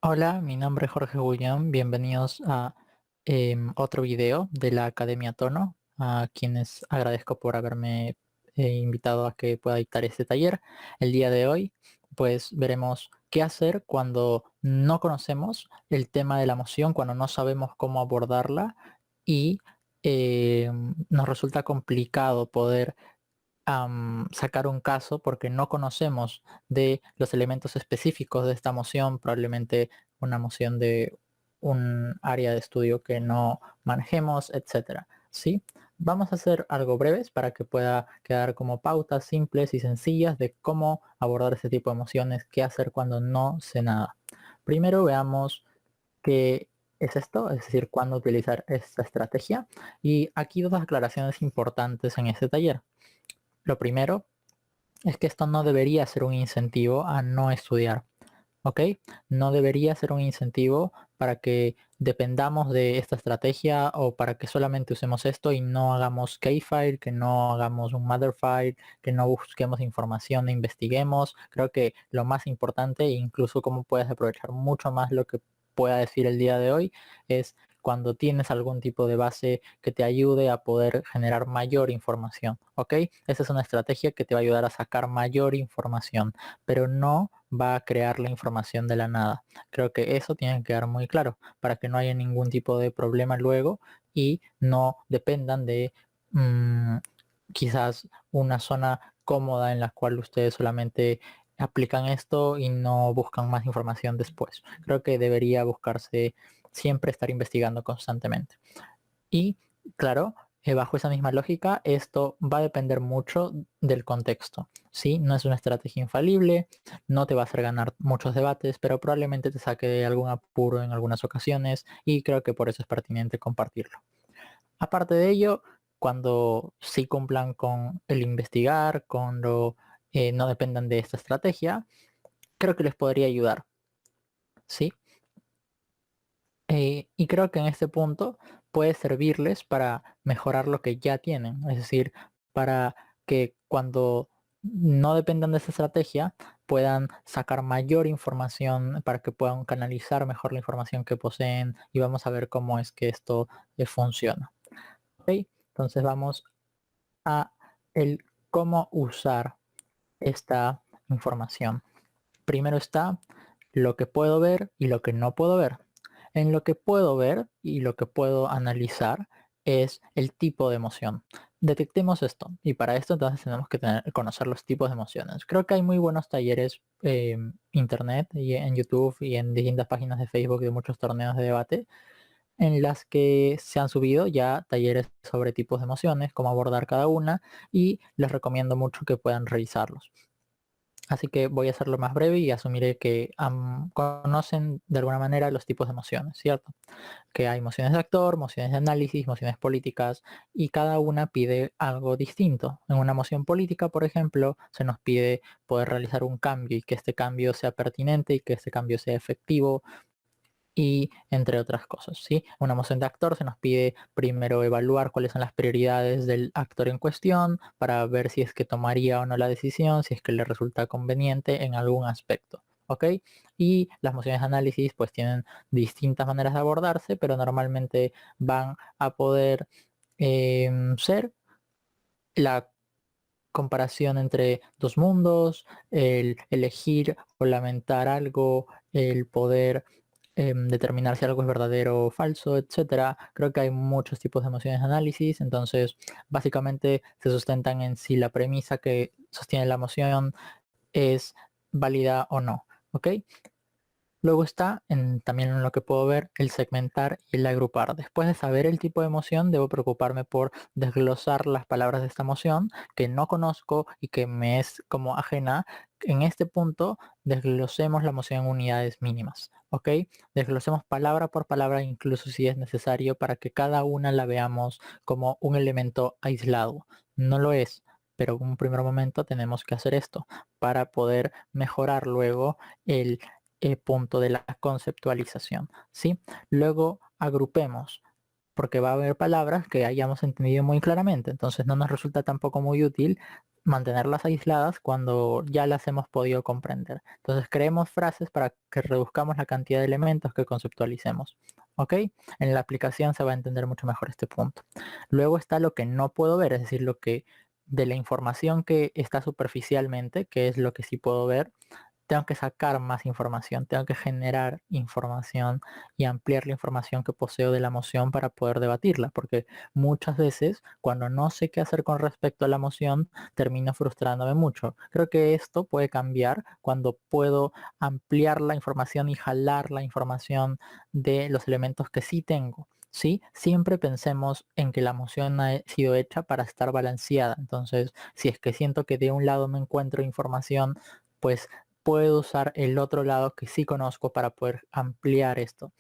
Hola, mi nombre es Jorge Gullón. Bienvenidos a otro video de la Academia Tono, a quienes agradezco por haberme invitado a que pueda dictar este taller. El día de hoy, pues veremos qué hacer cuando no conocemos el tema de la emoción, cuando no sabemos cómo abordarla y nos resulta complicado poder sacar un caso porque no conocemos de los elementos específicos de esta moción, probablemente una moción de un área de estudio que no manejemos, etcétera. ¿Sí? Vamos a hacer algo breves para que pueda quedar como pautas simples y sencillas de cómo abordar este tipo de emociones, qué hacer cuando no sé nada. Primero veamos qué es esto, es decir, cuándo utilizar esta estrategia. Y aquí dos aclaraciones importantes en este taller. Lo primero es que esto no debería ser un incentivo a no estudiar, ¿ok? No debería ser un incentivo para que dependamos de esta estrategia o para que solamente usemos esto y no hagamos K-file, que no hagamos un Motherfile, que no busquemos información e investiguemos. Creo que lo más importante, e incluso cómo puedes aprovechar mucho más lo que pueda decir el día de hoy, es cuando tienes algún tipo de base que te ayude a poder generar mayor información, ¿ok? Esa es una estrategia que te va a ayudar a sacar mayor información, pero no va a crear la información de la nada. Creo que eso tiene que quedar muy claro para que no haya ningún tipo de problema luego y no dependan de mm, quizás una zona cómoda en la cual ustedes solamente aplican esto y no buscan más información después. Creo que debería buscarse siempre estar investigando constantemente. Y claro, bajo esa misma lógica, esto va a depender mucho del contexto. ¿Sí? No es una estrategia infalible, no te va a hacer ganar muchos debates, pero probablemente te saque de algún apuro en algunas ocasiones y creo que por eso es pertinente compartirlo. Aparte de ello, cuando sí cumplan con el investigar, cuando no dependan de esta estrategia, creo que les podría ayudar. ¿Sí? Y creo que en este punto puede servirles para mejorar lo que ya tienen. Es decir, para que cuando no dependan de esa estrategia puedan sacar mayor información para que puedan canalizar mejor la información que poseen y vamos a ver cómo es que esto funciona. ¿Ok? Entonces vamos a el cómo usar esta información. Primero está lo que puedo ver y lo que no puedo ver. En lo que puedo ver y lo que puedo analizar es el tipo de emoción. Detectemos esto y para esto entonces tenemos que conocer los tipos de emociones. Creo que hay muy buenos talleres en internet y en YouTube y en distintas páginas de Facebook de muchos torneos de debate en las que se han subido ya talleres sobre tipos de emociones, cómo abordar cada una y les recomiendo mucho que puedan revisarlos. Así que voy a hacerlo más breve y asumiré que conocen de alguna manera los tipos de emociones, ¿cierto? Que hay emociones de actor, emociones de análisis, emociones políticas y cada una pide algo distinto. En una emoción política, por ejemplo, se nos pide poder realizar un cambio y que este cambio sea pertinente y que este cambio sea efectivo y entre otras cosas, ¿sí? Una moción de actor se nos pide primero evaluar cuáles son las prioridades del actor en cuestión para ver si es que tomaría o no la decisión, si es que le resulta conveniente en algún aspecto, ¿ok? Y las mociones de análisis pues tienen distintas maneras de abordarse, pero normalmente van a poder ser la comparación entre dos mundos, el elegir o lamentar algo, el poder determinar si algo es verdadero o falso, etcétera. Creo que hay muchos tipos de emociones de análisis, entonces básicamente se sustentan en si la premisa que sostiene la emoción es válida o no, ¿ok? Luego está también en lo que puedo ver el segmentar y el agrupar. Después de saber el tipo de emoción, debo preocuparme por desglosar las palabras de esta emoción que no conozco y que me es como ajena. En este punto, desglosemos la emoción en unidades mínimas. ¿Ok? Desglosemos palabra por palabra, incluso si es necesario, para que cada una la veamos como un elemento aislado. No lo es, pero en un primer momento tenemos que hacer esto para poder mejorar luego el punto de la conceptualización, ¿sí? Luego agrupemos, porque va a haber palabras que hayamos entendido muy claramente, entonces no nos resulta tampoco muy útil mantenerlas aisladas cuando ya las hemos podido comprender. Entonces creemos frases para que reduzcamos la cantidad de elementos que conceptualicemos. ¿Ok? En la aplicación se va a entender mucho mejor este punto. Luego está lo que no puedo ver, es decir, lo que de la información que está superficialmente, que es lo que sí puedo ver, tengo que sacar más información, tengo que generar información y ampliar la información que poseo de la emoción para poder debatirla, porque muchas veces cuando no sé qué hacer con respecto a la emoción, termino frustrándome mucho. Creo que esto puede cambiar cuando puedo ampliar la información y jalar la información de los elementos que sí tengo. ¿Sí? Siempre pensemos en que la emoción ha sido hecha para estar balanceada. Entonces, si es que siento que de un lado me encuentro información, pues puedo usar el otro lado que sí conozco para poder ampliar esto.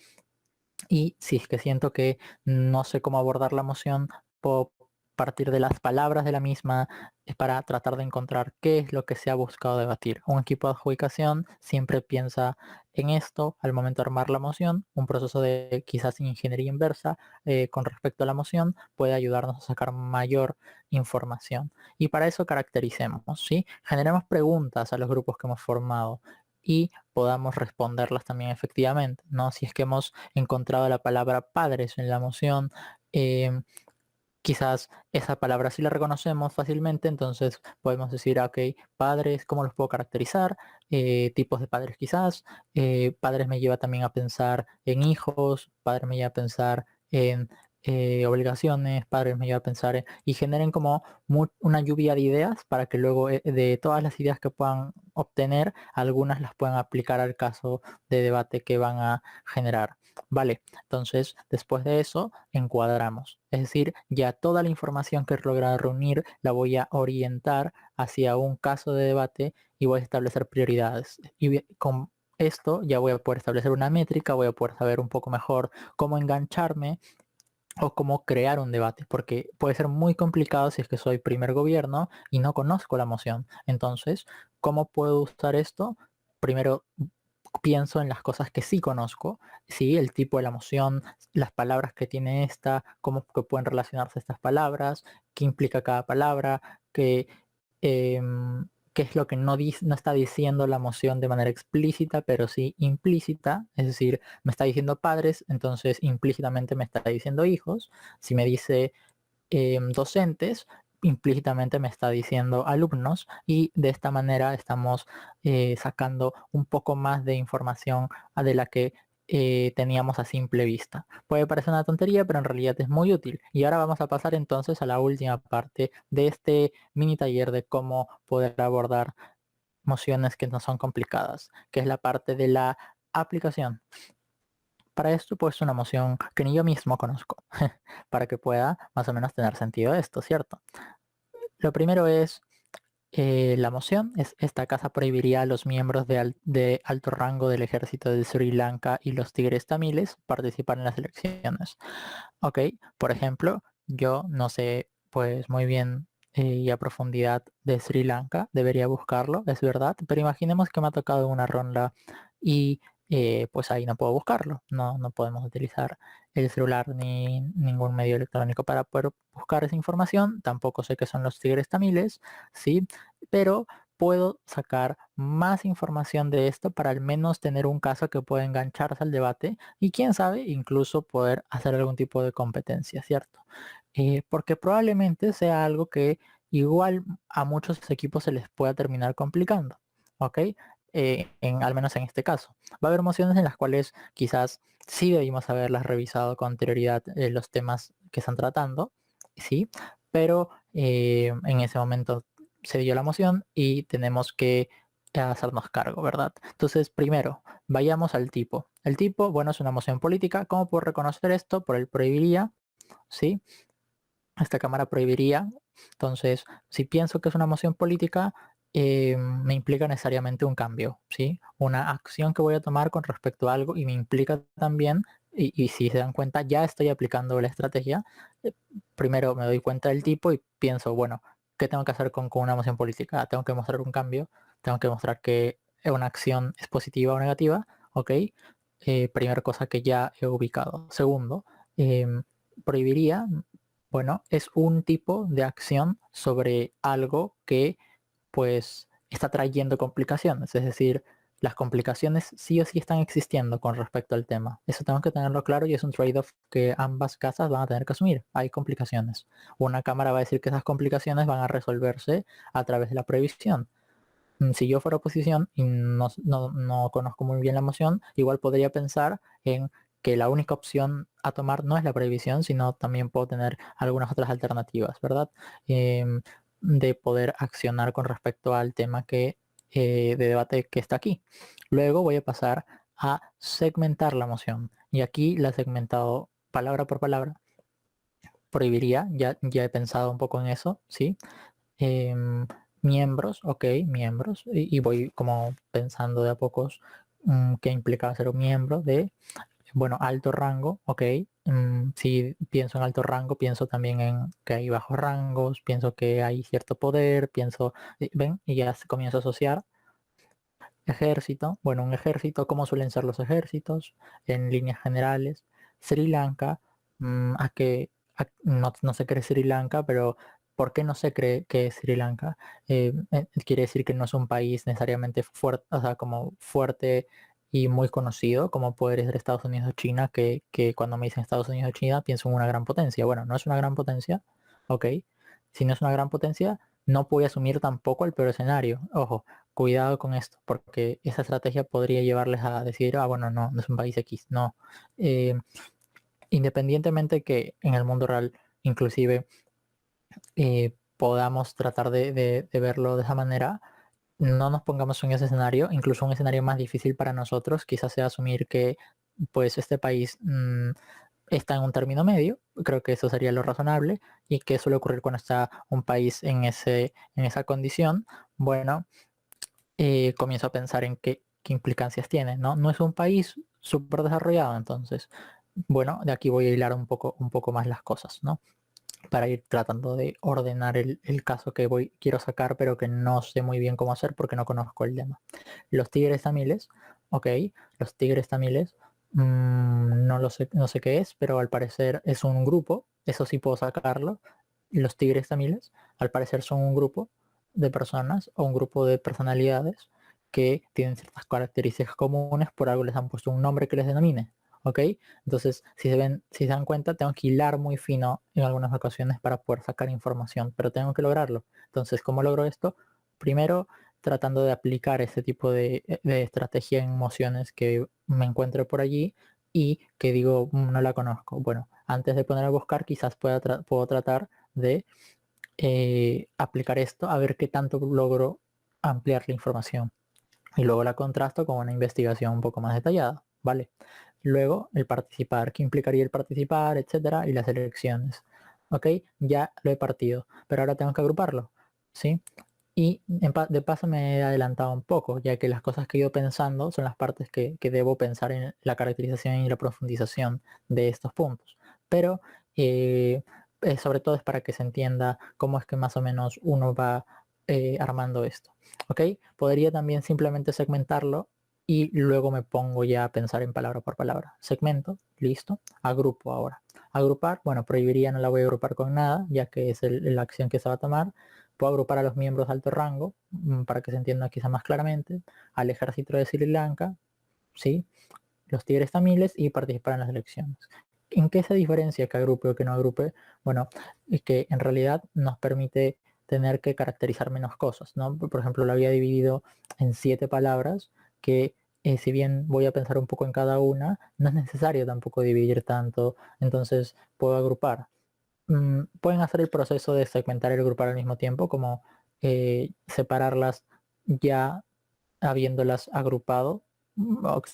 Y si es que siento que no sé cómo abordar la emoción, puedo partir de las palabras de la misma para tratar de encontrar qué es lo que se ha buscado debatir. Un equipo de adjudicación siempre piensa en esto al momento de armar la emoción. Un proceso de quizás ingeniería inversa con respecto a la emoción puede ayudarnos a sacar mayor información. Y para eso caractericemos, ¿sí? Generemos preguntas a los grupos que hemos formado y podamos responderlas también efectivamente, ¿no? Si es que hemos encontrado la palabra padres en la emoción, quizás esa palabra sí la reconocemos fácilmente, entonces podemos decir, ok, padres, ¿cómo los puedo caracterizar? Tipos de padres quizás. Padres me lleva también a pensar en hijos, padres me lleva a pensar en obligaciones, padres me lleva a pensar y generen como una lluvia de ideas para que luego de todas las ideas que puedan obtener, algunas las puedan aplicar al caso de debate que van a generar. Vale, entonces después de eso encuadramos. Es decir, ya toda la información que he logrado reunir la voy a orientar hacia un caso de debate y voy a establecer prioridades. Y con esto ya voy a poder establecer una métrica, voy a poder saber un poco mejor cómo engancharme o cómo crear un debate, porque puede ser muy complicado si es que soy primer gobierno y no conozco la moción. Entonces, ¿cómo puedo usar esto? Primero pienso en las cosas que sí conozco, sí, el tipo de la emoción, las palabras que tiene esta, cómo que pueden relacionarse estas palabras, qué implica cada palabra, qué es lo que no está diciendo la emoción de manera explícita, pero sí implícita, es decir, me está diciendo padres, entonces implícitamente me está diciendo hijos. Si me dice docentes, implícitamente me está diciendo alumnos, y de esta manera estamos sacando un poco más de información de la que teníamos a simple vista. Puede parecer una tontería, pero en realidad es muy útil. Y ahora vamos a pasar entonces a la última parte de este mini taller de cómo poder abordar mociones que no son complicadas, que es la parte de la aplicación. Para esto pues una moción que ni yo mismo conozco, para que pueda más o menos tener sentido esto, ¿cierto? Lo primero es la moción. Esta casa prohibiría a los miembros de alto rango del ejército de Sri Lanka y los tigres tamiles participar en las elecciones. Ok, por ejemplo, yo no sé pues muy bien y a profundidad de Sri Lanka, debería buscarlo, es verdad, pero imaginemos que me ha tocado una ronda y pues ahí no puedo buscarlo, no podemos utilizar el celular ni ningún medio electrónico para poder buscar esa información, tampoco sé qué son los tigres tamiles, sí, pero puedo sacar más información de esto para al menos tener un caso que pueda engancharse al debate y quién sabe incluso poder hacer algún tipo de competencia, ¿cierto? Porque probablemente sea algo que igual a muchos equipos se les pueda terminar complicando, ¿ok? Al menos en este caso. Va a haber mociones en las cuales quizás sí debimos haberlas revisado con anterioridad los temas que están tratando, ¿sí? Pero en ese momento se dio la moción y tenemos que hacernos cargo, ¿verdad? Entonces, primero, vayamos al tipo. El tipo, bueno, es una moción política. ¿Cómo puedo reconocer esto? Por el prohibiría, ¿sí? Esta cámara prohibiría. Entonces, si pienso que es una moción política, me implica necesariamente un cambio, ¿sí? Una acción que voy a tomar con respecto a algo y me implica también, y si se dan cuenta, ya estoy aplicando la estrategia. eh, Primero me doy cuenta del tipo y pienso, bueno, ¿qué tengo que hacer con una moción política? Tengo que mostrar un cambio, tengo que mostrar que una acción es positiva o negativa, ¿ok? Primera cosa que ya he ubicado. Segundo, prohibiría. Bueno, es un tipo de acción sobre algo que pues está trayendo complicaciones, es decir, las complicaciones sí o sí están existiendo con respecto al tema. Eso tengo que tenerlo claro y es un trade-off que ambas casas van a tener que asumir. Hay complicaciones. Una cámara va a decir que esas complicaciones van a resolverse a través de la prohibición. Si yo fuera oposición y no conozco muy bien la moción, igual podría pensar en que la única opción a tomar no es la prohibición, sino también puedo tener algunas otras alternativas, ¿verdad? Em, de poder accionar con respecto al tema de debate que está aquí. Luego voy a pasar a segmentar la moción. Y aquí la he segmentado palabra por palabra. Prohibiría, ya he pensado un poco en eso, ¿sí? em, Miembros, ok, miembros, y voy como pensando de a pocos qué implica ser un miembro de, bueno, alto rango, ok. Si pienso en alto rango, pienso también en que hay bajos rangos, pienso que hay cierto poder, pienso, ven, y ya comienzo a asociar. Ejército, bueno, un ejército, ¿cómo suelen ser los ejércitos? En líneas generales. Sri Lanka, a que no se cree Sri Lanka, pero ¿por qué no se cree que es Sri Lanka? Quiere decir que no es un país necesariamente fuerte, o sea, como fuerte y muy conocido, como puede ser Estados Unidos o China, que cuando me dicen Estados Unidos o China pienso en una gran potencia. Bueno, no es una gran potencia, ok. Si no es una gran potencia, no voy a asumir tampoco el peor escenario. Ojo, cuidado con esto, porque esa estrategia podría llevarles a decir, ah, bueno, no es un país X. No. Eh, Independientemente que en el mundo real, inclusive, podamos tratar de verlo de esa manera, no nos pongamos en ese escenario, incluso un escenario más difícil para nosotros, quizás sea asumir que pues este país está en un término medio, creo que eso sería lo razonable, y que suele ocurrir cuando está un país en esa condición. Bueno, comienzo a pensar en qué implicancias tiene, ¿no? No es un país súper desarrollado, entonces, bueno, de aquí voy a hilar un poco más las cosas, ¿no? Para ir tratando de ordenar el caso que quiero sacar, pero que no sé muy bien cómo hacer porque no conozco el tema. Los tigres tamiles, ok, los tigres tamiles, no sé qué es, pero al parecer es un grupo, eso sí puedo sacarlo. Los tigres tamiles, al parecer son un grupo de personas o un grupo de personalidades que tienen ciertas características comunes, por algo les han puesto un nombre que les denomine, ¿ok? Entonces, si se dan cuenta, tengo que hilar muy fino en algunas ocasiones para poder sacar información, pero tengo que lograrlo. Entonces, ¿cómo logro esto? Primero, tratando de aplicar ese tipo de estrategia en emociones que me encuentre por allí y que digo, no la conozco. Bueno, antes de poner a buscar, quizás puedo tratar de aplicar esto a ver qué tanto logro ampliar la información. Y luego la contrasto con una investigación un poco más detallada, ¿vale? Luego el participar, qué implicaría el participar, etcétera, y las elecciones. ¿Ok? Ya lo he partido, pero ahora tengo que agruparlo, ¿sí? Y de paso me he adelantado un poco, ya que las cosas que he ido pensando son las partes que debo pensar en la caracterización y la profundización de estos puntos. Pero eh, sobre todo es para que se entienda cómo es que más o menos uno va armando esto. ¿Ok? Podría también simplemente segmentarlo y luego me pongo ya a pensar en palabra por palabra. Segmento, listo. Agrupo ahora. Agrupar, bueno, prohibiría, no la voy a agrupar con nada, ya que es la acción que se va a tomar. Puedo agrupar a los miembros de alto rango, para que se entienda quizá más claramente, al ejército de Sri Lanka, ¿sí? Los tigres tamiles y participar en las elecciones. ¿En qué se diferencia que agrupe o que no agrupe? Bueno, es que en realidad nos permite tener que caracterizar menos cosas, ¿no? Por ejemplo, lo había dividido en 7 palabras que si bien voy a pensar un poco en cada una, no es necesario tampoco dividir tanto, entonces puedo agrupar. Pueden hacer el proceso de segmentar y agrupar al mismo tiempo, como separarlas ya habiéndolas agrupado.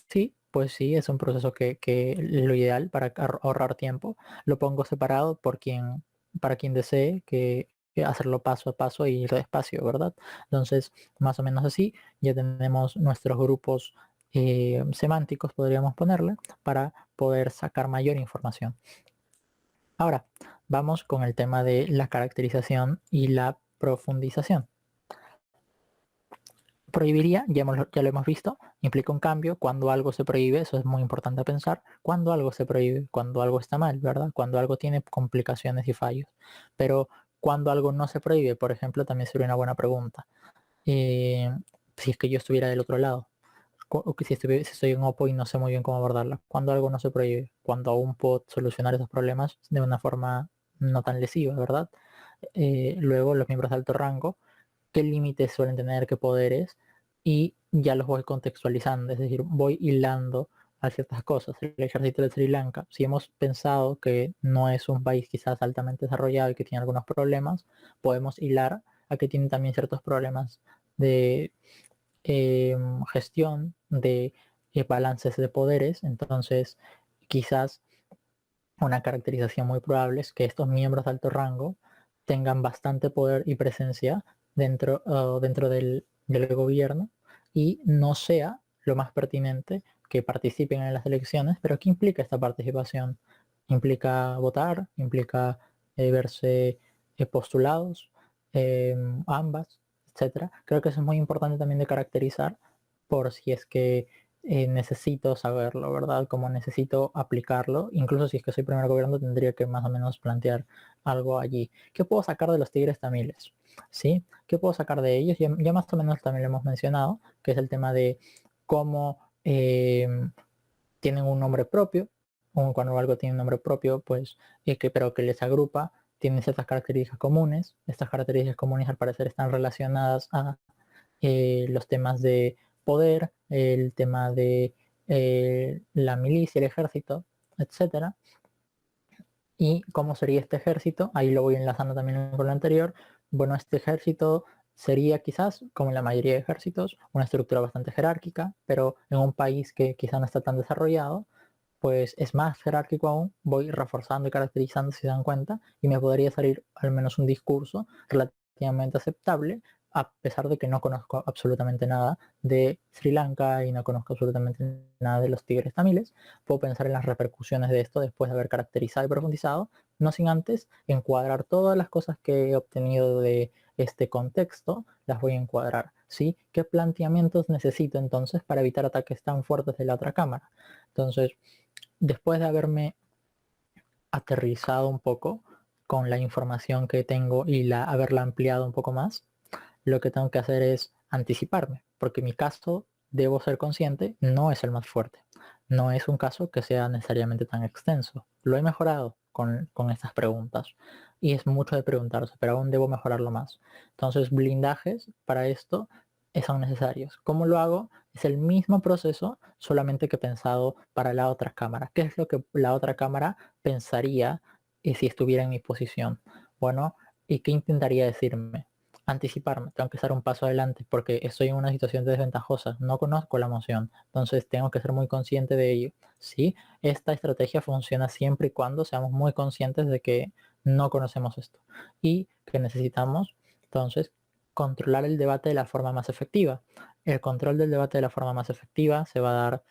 Sí, pues sí, es un proceso que es lo ideal para ahorrar tiempo. Lo pongo separado para quien desee que hacerlo paso a paso y ir despacio, ¿verdad? Entonces, más o menos así, ya tenemos nuestros grupos semánticos, podríamos ponerle, para poder sacar mayor información. Ahora, vamos con el tema de la caracterización y la profundización. prohibiría, ya lo hemos visto, implica un cambio. Cuando algo se prohíbe, eso es muy importante pensar, cuando algo se prohíbe, cuando algo está mal, ¿verdad? Cuando algo tiene complicaciones y fallos. Pero cuando algo no se prohíbe, por ejemplo, también sería una buena pregunta. Eh, si es que yo estuviera del otro lado, o que si estoy en Oppo y no sé muy bien cómo abordarla. Cuando algo no se prohíbe, cuando aún puedo solucionar esos problemas de una forma no tan lesiva, ¿verdad? Luego, los miembros de alto rango, qué límites suelen tener, qué poderes, y ya los voy contextualizando, es decir, voy hilando a ciertas cosas. El ejército de Sri Lanka, si hemos pensado que no es un país quizás altamente desarrollado y que tiene algunos problemas, podemos hilar a que tiene también ciertos problemas de gestión, de balances de poderes. Entonces, quizás una caracterización muy probable es que estos miembros de alto rango tengan bastante poder y presencia dentro del gobierno, y no sea lo más pertinente que participen en las elecciones. Pero ¿qué implica esta participación? Implica votar, implica verse postulados, eh, ambas, etcétera. Creo que eso es muy importante también de caracterizar, por si es que necesito saberlo, ¿verdad? Como necesito aplicarlo. Incluso si es que soy primer gobierno, tendría que más o menos plantear algo allí. ¿Qué puedo sacar de los tigres tamiles? ¿Sí? ¿Qué puedo sacar de ellos? Ya más o menos también lo hemos mencionado, que es el tema de cómo tienen un nombre propio, o cuando algo tiene un nombre propio, pues, pero que les agrupa, tienen ciertas características comunes. Estas características comunes al parecer están relacionadas a los temas de poder, el tema de la milicia, el ejército, etcétera. ¿Y cómo sería este ejército? Ahí lo voy enlazando también con lo anterior. Bueno, este ejército sería quizás, como en la mayoría de ejércitos, una estructura bastante jerárquica, pero en un país que quizá no está tan desarrollado, pues es más jerárquico aún. Voy reforzando y caracterizando, si se dan cuenta, y me podría salir al menos un discurso relativamente aceptable, a pesar de que no conozco absolutamente nada de Sri Lanka y no conozco absolutamente nada de los tigres tamiles. Puedo pensar en las repercusiones de esto después de haber caracterizado y profundizado, no sin antes encuadrar todas las cosas que he obtenido de este contexto. Las voy a encuadrar, ¿sí? ¿Qué planteamientos necesito entonces para evitar ataques tan fuertes de la otra cámara? Entonces, después de haberme aterrizado un poco con la información que tengo y haberla ampliado un poco más, lo que tengo que hacer es anticiparme, porque mi caso, debo ser consciente, no es el más fuerte. No es un caso que sea necesariamente tan extenso. Lo he mejorado con estas preguntas, y es mucho de preguntarse, pero aún debo mejorarlo más. Entonces, blindajes para esto son necesarios. ¿Cómo lo hago? Es el mismo proceso, solamente que pensado para la otra cámara. ¿Qué es lo que la otra cámara pensaría si estuviera en mi posición? Bueno, ¿y qué intentaría decirme? Anticiparme, tengo que estar un paso adelante porque estoy en una situación desventajosa, no conozco la emoción, entonces tengo que ser muy consciente de ello. Sí, esta estrategia funciona siempre y cuando seamos muy conscientes de que no conocemos esto y que necesitamos entonces controlar el debate de la forma más efectiva. El control del debate de la forma más efectiva se va a dar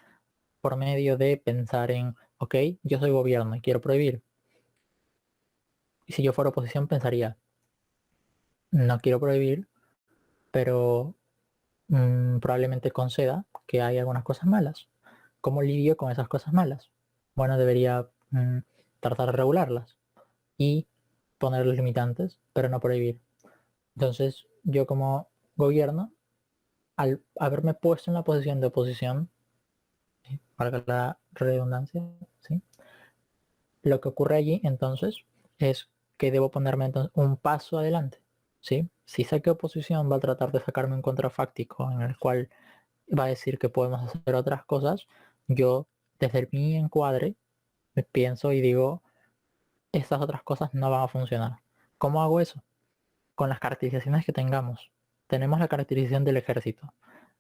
por medio de pensar en, ok, yo soy gobierno y quiero prohibir. Y si yo fuera oposición pensaría, no quiero prohibir, pero probablemente conceda que hay algunas cosas malas. ¿Cómo lidio con esas cosas malas? Bueno, debería tratar de regularlas y poner los limitantes, pero no prohibir. Entonces, yo como gobierno, al haberme puesto en la posición de oposición, valga la redundancia, ¿sí? Lo que ocurre allí entonces es que debo ponerme entonces un paso adelante, ¿sí? Si sé que oposición va a tratar de sacarme un contrafáctico en el cual va a decir que podemos hacer otras cosas, yo desde mi encuadre me pienso y digo, estas otras cosas no van a funcionar. ¿Cómo hago eso? Con las caracterizaciones que tengamos. Tenemos la caracterización del ejército,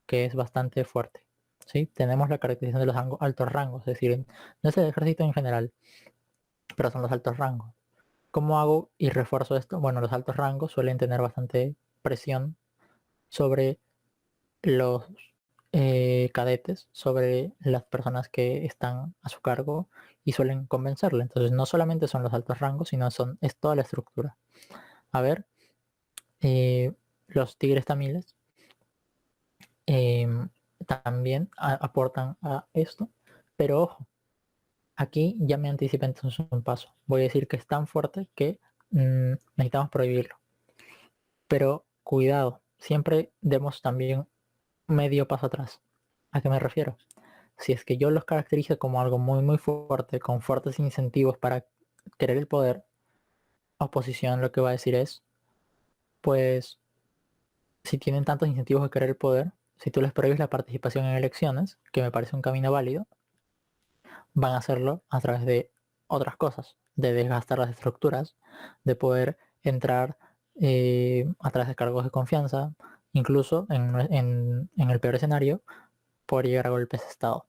que es bastante fuerte. ¿Sí? Tenemos la caracterización de los altos rangos, es decir, no es el ejército en general, pero son los altos rangos. ¿Cómo hago y refuerzo esto? Bueno, los altos rangos suelen tener bastante presión sobre los cadetes, sobre las personas que están a su cargo, y suelen convencerle. Entonces no solamente son los altos rangos, sino es toda la estructura. A ver, los tigres tamiles también aportan a esto. Pero ojo, aquí ya me anticipé entonces un paso. Voy a decir que es tan fuerte que necesitamos prohibirlo. Pero cuidado, siempre demos también medio paso atrás. ¿A qué me refiero? Si es que yo los caracterizo como algo muy fuerte, con fuertes incentivos para querer el poder, oposición lo que va a decir es, pues si tienen tantos incentivos de querer el poder, si tú les prohíbes la participación en elecciones, que me parece un camino válido, van a hacerlo a través de otras cosas, de desgastar las estructuras, de poder entrar a través de cargos de confianza, incluso en el peor escenario, poder llegar a golpes de Estado.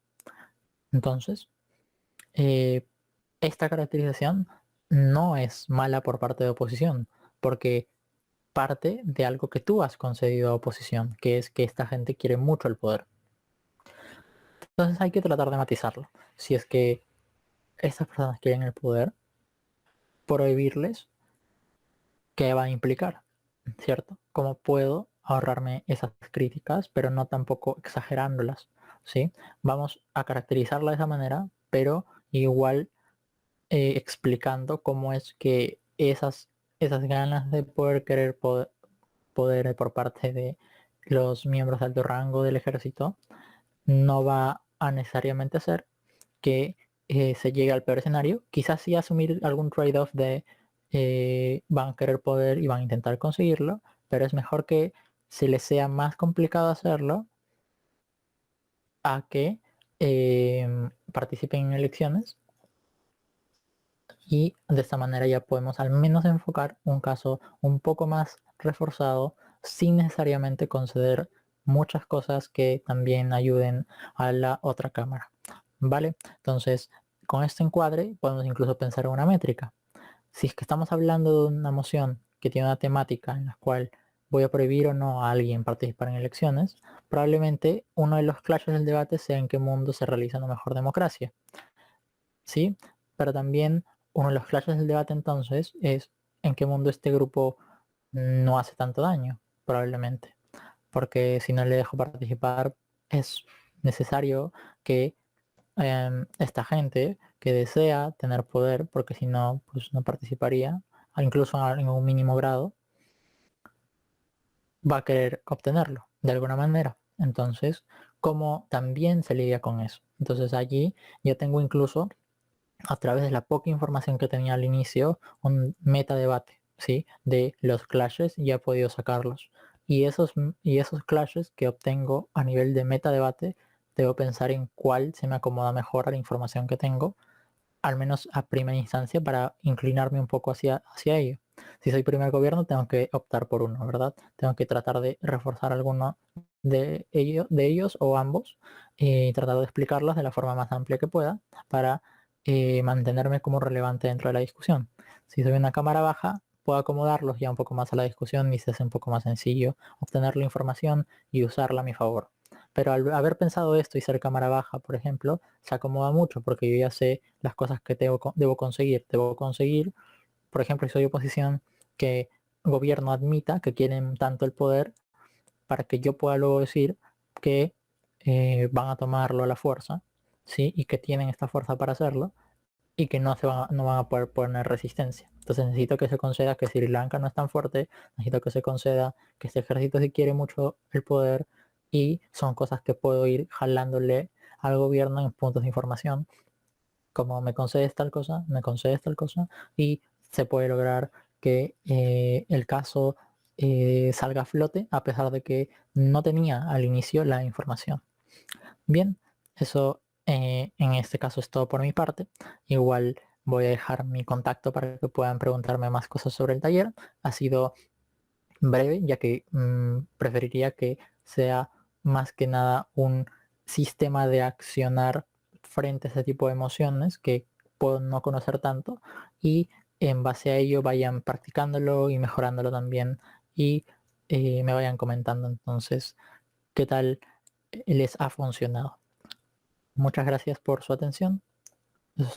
Entonces, eh, esta caracterización no es mala por parte de oposición, porque parte de algo que tú has concedido a oposición, que es que esta gente quiere mucho el poder. Entonces hay que tratar de matizarlo. Si es que estas personas quieren el poder, prohibirles, ¿qué va a implicar? ¿Cierto? ¿Cómo puedo ahorrarme esas críticas, pero no tampoco exagerándolas? ¿Sí? Vamos a caracterizarla de esa manera, pero igual explicando cómo es que esas ganas de poder querer poder por parte de los miembros de alto rango del ejército no va a necesariamente hacer que se llegue al peor escenario. Quizás sí asumir algún trade-off de van a querer poder y van a intentar conseguirlo, pero es mejor que se les sea más complicado hacerlo a que participen en elecciones, y de esta manera ya podemos al menos enfocar un caso un poco más reforzado sin necesariamente conceder muchas cosas que también ayuden a la otra cámara. ¿Vale? Entonces, con este encuadre podemos incluso pensar en una métrica. Si es que estamos hablando de una moción que tiene una temática en la cual voy a prohibir o no a alguien participar en elecciones, probablemente uno de los clashes del debate sea en qué mundo se realiza una mejor democracia. ¿Sí? Pero también uno de los clashes del debate entonces es en qué mundo este grupo no hace tanto daño, probablemente. Porque si no le dejo participar, es necesario que esta gente que desea tener poder, porque si no, pues no participaría, incluso en un mínimo grado, va a querer obtenerlo de alguna manera. Entonces, ¿cómo también se lidia con eso? Entonces allí yo tengo incluso, a través de la poca información que tenía al inicio, un metadebate, ¿sí? De los clashes, ya he podido sacarlos. Y esos clashes que obtengo a nivel de metadebate, debo pensar en cuál se me acomoda mejor a la información que tengo, al menos a primera instancia, para inclinarme un poco hacia ello. Si soy primer gobierno, tengo que optar por uno, ¿verdad? Tengo que tratar de reforzar alguno de ellos o ambos, y tratar de explicarlos de la forma más amplia que pueda para mantenerme como relevante dentro de la discusión. Si soy una cámara baja, puedo acomodarlos ya un poco más a la discusión y se hace un poco más sencillo obtener la información y usarla a mi favor. Pero al haber pensado esto y ser cámara baja, por ejemplo, se acomoda mucho porque yo ya sé las cosas que debo conseguir. Debo conseguir, por ejemplo, si soy oposición, que gobierno admita que quieren tanto el poder para que yo pueda luego decir que van a tomarlo a la fuerza, ¿sí? Y que tienen esta fuerza para hacerlo y que no van a poder poner resistencia. Entonces necesito que se conceda que Sri Lanka no es tan fuerte, necesito que se conceda que este ejército sí quiere mucho el poder, y son cosas que puedo ir jalándole al gobierno en puntos de información, como me concedes tal cosa, me concedes tal cosa, y se puede lograr que el caso salga a flote a pesar de que no tenía al inicio la información. Bien, eso en este caso es todo por mi parte. Igual voy a dejar mi contacto para que puedan preguntarme más cosas sobre el taller. Ha sido breve, ya que preferiría que sea más que nada un sistema de accionar frente a ese tipo de emociones que puedo no conocer tanto, y en base a ello vayan practicándolo y mejorándolo también, y me vayan comentando entonces qué tal les ha funcionado. Muchas gracias por su atención. Eso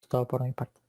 es todo por mi parte.